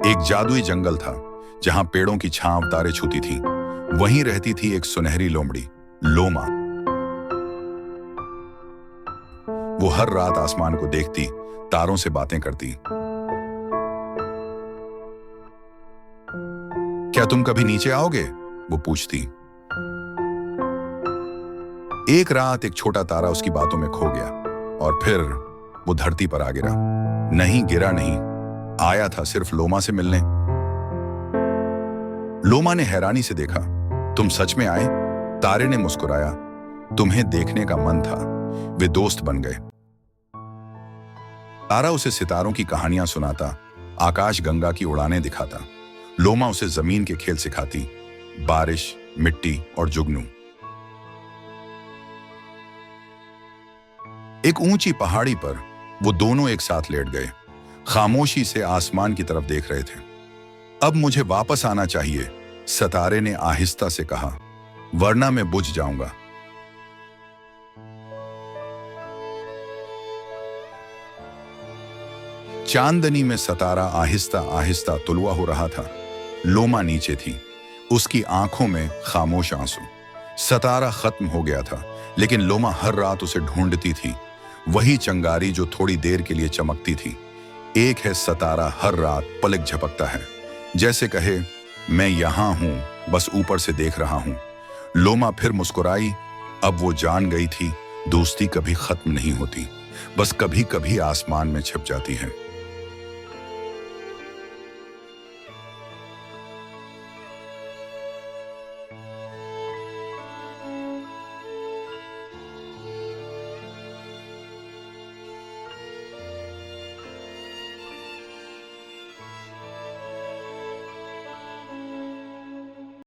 एक जादुई जंगल था जहां पेड़ों की छांव तारे छूती थी। वहीं रहती थी एक सुनहरी लोमड़ी, लोमा। वो हर रात आसमान को देखती, तारों से बातें करती। क्या तुम कभी नीचे आओगे? वो पूछती। एक रात एक छोटा तारा उसकी बातों में खो गया और फिर वो धरती पर आ गिरा। नहीं, गिरा नहीं, आया था सिर्फ लोमा से मिलने। लोमा ने हैरानी से देखा। तुम सच में आए? तारे ने मुस्कुराया। तुम्हें देखने का मन था। वे दोस्त बन गए। तारा उसे सितारों की कहानियां सुनाता, आकाश गंगा की उड़ानें दिखाता। लोमा उसे जमीन के खेल सिखाती, बारिश, मिट्टी और जुगनू। एक ऊंची पहाड़ी पर वो दोनों एक साथ लेट गए, खामोशी से आसमान की तरफ देख रहे थे। अब मुझे वापस आना चाहिए, सितारे ने आहिस्ता से कहा, वरना मैं बुझ जाऊंगा। चांदनी में सितारा आहिस्ता आहिस्ता तुलवा हो रहा था। लोमा नीचे थी, उसकी आंखों में खामोश आंसू। सितारा खत्म हो गया था, लेकिन लोमा हर रात उसे ढूंढती थी। वही चंगारी जो थोड़ी देर के लिए चमकती थी। एक है सितारा, हर रात पलक झपकता है, जैसे कहे, मैं यहां हूं, बस ऊपर से देख रहा हूं। लोमा फिर मुस्कुराई। अब वो जान गई थी, दोस्ती कभी खत्म नहीं होती, बस कभी कभी आसमान में छिप जाती है।